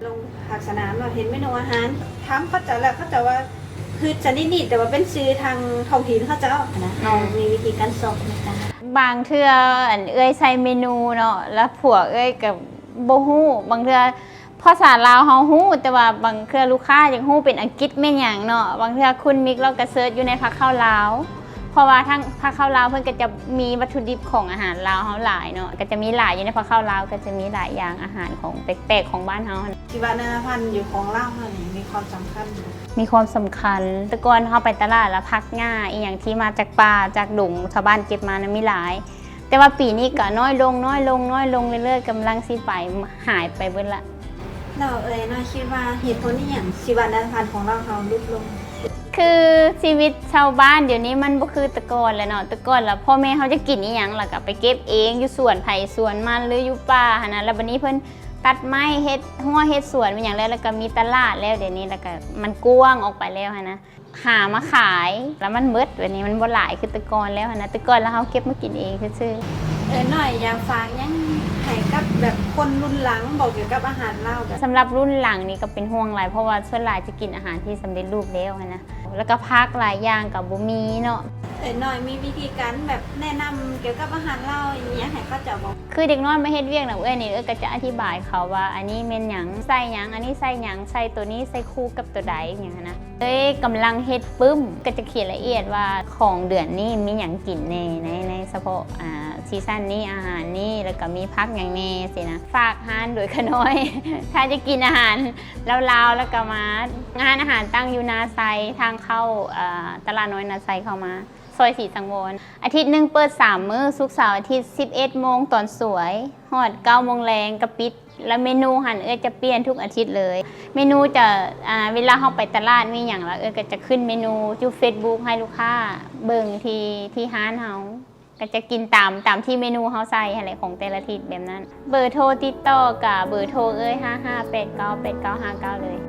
ลงผักสนามเราเห็นเมนูอาหารถามเขาจะแล้วเขาจะว่าคือชนิดนี้แต่ว่าเป็นซื้อทางท้องถิ่นเขาจะนะเรามีวิธีการสอบในการบางเทื่อเอ้ยใส่เมนูเนาะแล้วผัวเอ้ยกับโบฮู้บางเทื่อภาษาลาวเฮาฮู้แต่ว่าบางเทื่อลูกค้ายังฮู้เป็นอังกฤษแม่นหยังเนาะบางเทื่อคุณมิกเราก็เสิร์ชอยู่ในผักข้าวลาวเพราะว่าทั้งผักข้าวลาวเพิ่นก็จะมีวัตถุดิบของอาหารลาวเฮาหลายเนาะก็จะมีหลายอยู่ในผักข้าวลาวก็จะมีหลายอย่างอาหารของแปลกๆของบ้านเฮา ชีวนาพันธุ์อยู่ของเล่าเนี่ยมีความสำคัญ มีความสำคัญแต่ก่อนเข้าไปตลาดแล้วพักง่ายอีอย่างที่มาจากป่าจากดงชาวบ้านเก็บมานะมีหลาย แต่ว่าปีนี้ก็น้อยลงเรื่อยๆกำลังสิไปหายไปเบิดละ เราน่าคิดว่าเหตุผลนี่อย่างชีวนาพันธุ์ของเราลดลงคือชีวิตชาวบ้านเดี๋ยวนี้มันบ่คือแต่ก่อนแล้วเนาะแต่ก่อนแล้วพ่อแม่เขาจะกินอีหยังล่ะก็ไปเก็บเองอยู่สวนไผ่สวนมันหรืออยู่ป่าหั่นน่ะแล้วบัดนี้เพิ่นตัดไม้เฮ็ดหัวเฮ็ดสวนเป็นอย่างแล้วก็มีตลาดแล้วเดี๋ยวนี้แล้วก็มันกว้างออกไปแล้วหั่นนะหามาขายแล้วมันเบิดวันนี้มันบ่หลายคือแต่ก่อนแล้วหั่นนะแต่ก่อนแล้วเฮาเก็บมากินเองซื่อๆ หน่อยอยากฝากยังให้กับแบบคนรุ่นหลังบอกเกี่ยวกับอาหารเล่าแบบ สำหรับรุ่นหลังนี่ก็เป็นห่วงหลายเพราะว่าส่วนหลายจะกินอาหารที่สำเร็จรูปแล้วนะแล้วก็พักหลายอย่างกับบุมีเนาะหน่อยมีวิธีการแบบแนะนำเกี่ยวกับอาหารเล่าอย่างเงี้ยให้เขาจะบอกคือเด็กน้อยมาเฮ็ดเวียกนะนี่ก็จะอธิบายเขาว่าอันนี้เมนหยังใส่หยังอันนี้ใส่หยังใส่ตัวนี้ใส่คู่กับตัวใดอย่างนั้นนะกำลังเฮ็ดปึ้มก็จะเขียนละเอียดว่าของเดือนนี้มีหยังกินในเฉพาะซีซั่นนี้อาหารนี้แล้วก็มีพักอย่างนี้สินะฝากฮานโดยขน้อย ถ้าจะกินอาหารลาวๆแล้วก็มางานอาหารตั้งอยู่นาไซทางเข้าตลาดน้อยนาไซเข้ามาซอยสีสังวรอาทิตย์หนึ่งเปิด3 มื้อศุกร์เสาร์อาทิตย์11 โมงตอนสวยฮอด9 โมงแรงกระปิดแล้วเมนูหันจะเปลี่ยนทุกอาทิตย์เลยเมนูจะเวลาเข้าไปตลาดมีอย่างละก็จะขึ้นเมนูอยู่ Facebook ให้ลูกค้าเบิ่งที่ร้านเฮาก็จะกินตามที่เมนูเฮาใส่อะไรของแต่ละอาทิตย์แบบนั้นเบอร์โทรติดต่อกับเบอร์โทร55898959เลย